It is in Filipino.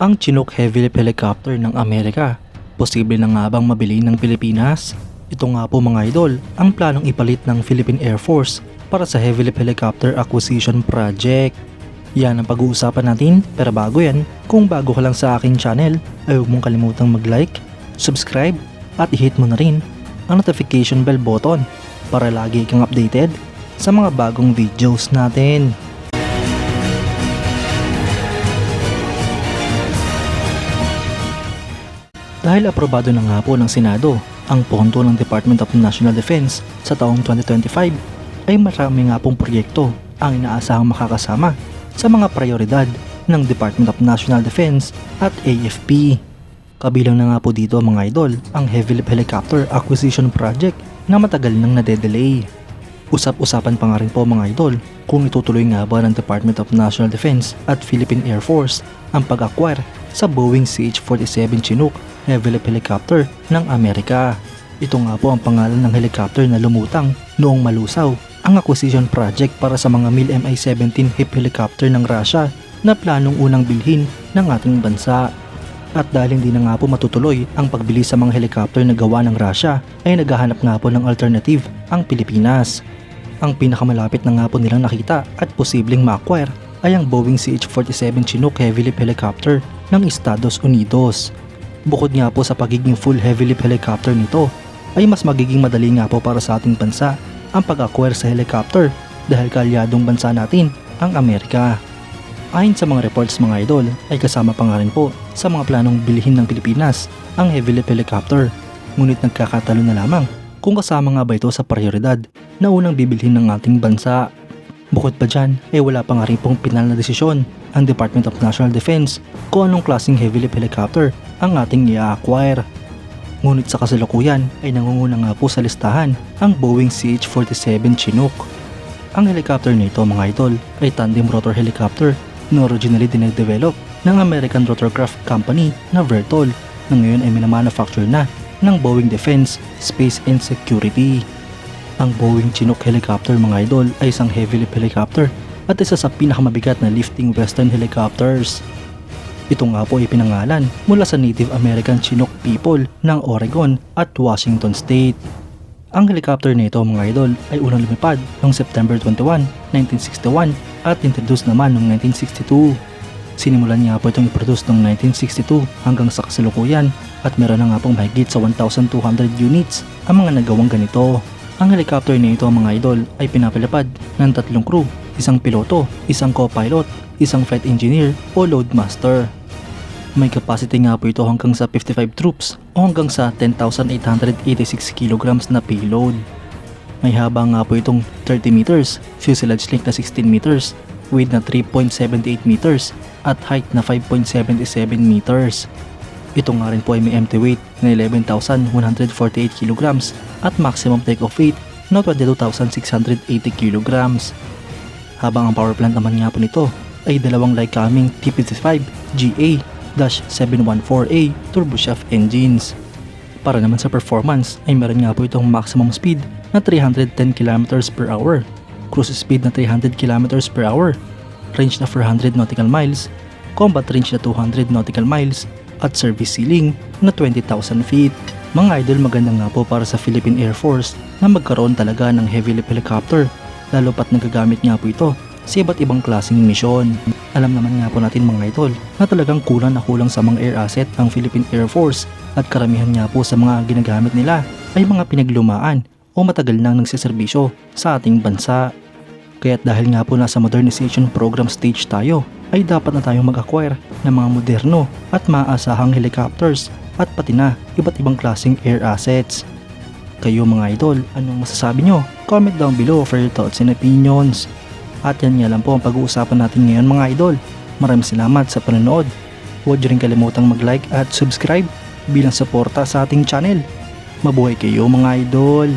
Ang Chinook Heavy Lift Helicopter ng Amerika, posible na nga bang mabili ng Pilipinas? Ito nga po mga idol, ang planong ipalit ng Philippine Air Force para sa Heavy Lift Helicopter Acquisition Project. Yan ang pag-uusapan natin, pero bago yan, kung bago ka lang sa aking channel, ay huwag mong kalimutang mag-like, subscribe, at i-hit mo na rin ang notification bell button para lagi kang updated sa mga bagong videos natin. Dahil aprobado na nga po ng Senado ang pondo ng Department of National Defense sa taong 2025, ay marami nga pong proyekto ang inaasahang makakasama sa mga prioridad ng Department of National Defense at AFP. Kabilang na nga po dito mga idol ang Heavy Lift Helicopter Acquisition Project na matagal nang nade-delay. Usap-usapan pa nga rin po mga idol kung itutuloy nga ba ng Department of National Defense at Philippine Air Force ang pag-acquire sa Boeing CH-47 Chinook Heavy Lift Helicopter ng Amerika. Ito nga po ang pangalan ng helicopter na lumutang noong malusaw ang acquisition project para sa mga MiL-Mi-17 HIP helicopter ng Russia na planong unang bilhin ng ating bansa. At dahil hindi na nga po matutuloy ang pagbili sa mga helicopter na gawa ng Russia, ay naghahanap nga po ng alternative ang Pilipinas. Ang pinakamalapit na nga po nilang nakita at posibleng ma-acquire ay ang Boeing CH-47 Chinook Heavy Lift Helicopter ng Estados Unidos. Bukod nga po sa pagiging full heavy lift helicopter nito, ay mas magiging madali nga po para sa ating bansa ang pag-acquire sa helicopter dahil kaalyadong bansa natin ang Amerika. Ayon sa mga reports mga idol, ay kasama pa nga rin po sa mga planong bilhin ng Pilipinas ang heavy lift helicopter. Ngunit nagkakatalo na lamang kung kasama nga ba ito sa prioridad na unang bibilhin ng ating bansa. Bukod pa dyan, ay wala pa nga rin pong pinal na desisyon ang Department of National Defense kung anong klaseng heavy lift helicopter ang ating i-acquire. Ngunit sa kasalukuyan ay nangunguna nga po sa listahan ang Boeing CH-47 Chinook. Ang helicopter nito mga idol ay tandem rotor helicopter na originally dinag-develop ng American Rotorcraft Company na Vertol na ngayon ay minamanufacture na ng Boeing Defense, Space and Security. Ang Boeing Chinook helicopter mga idol ay isang heavy lift helicopter at isa sa pinakamabigat na lifting western helicopters. Ito nga po ay pinangalan mula sa Native American Chinook people ng Oregon at Washington State. Ang helicopter nito mga idol ay unang lumipad noong September 21, 1961 at introduced naman noong 1962. Sinimulan niya po itong i-produce noong 1962 hanggang sa kasalukuyan at meron na nga pong mahigit sa 1,200 units ang mga nagawang ganito. Ang helicopter nito mga idol ay pinapalipad ng 3 crew, isang piloto, isang co-pilot, isang flight engineer o loadmaster. May capacity nga po ito hanggang sa 55 troops o hanggang sa 10,886 kilograms na payload. May haba nga po itong 30 meters, fuselage length na 16 meters, width na 3.78 meters at height na 5.77 meters. Ito nga rin po ay may empty weight na 11,148 kilograms at maximum takeoff weight na 22,680 kilograms. Habang ang power plant naman nga po nito ay dalawang Lycoming TP55 GA-714A turboshaft engines. Para naman sa performance ay meron nga po itong maximum speed na 310 km per hour, cruise speed na 300 km per hour, range na 400 nautical miles, combat range na 200 nautical miles, at service ceiling na 20,000 feet. Mga idol, maganda nga po para sa Philippine Air Force na magkaroon talaga ng heavy lift helicopter, lalo pat nagagamit nga po ito sa iba't ibang klaseng misyon. Alam naman nga po natin mga idol na talagang kulang na kulang sa mga air asset ang Philippine Air Force at karamihan nga po sa mga ginagamit nila ay mga pinaglumaan o matagal nang nagsiservisyo sa ating bansa. Kaya't dahil nga po nasa modernization program stage tayo, ay dapat na tayong mag-acquire ng mga moderno at maaasahang helicopters at pati na iba't ibang klaseng air assets. Kayo mga idol, anong masasabi nyo? Comment down below for your thoughts and opinions. At yan nga lang po ang pag-uusapan natin ngayon mga idol. Maraming salamat sa panonood. Huwag nyo rin kalimutang mag-like at subscribe bilang suporta sa ating channel. Mabuhay kayo mga idol!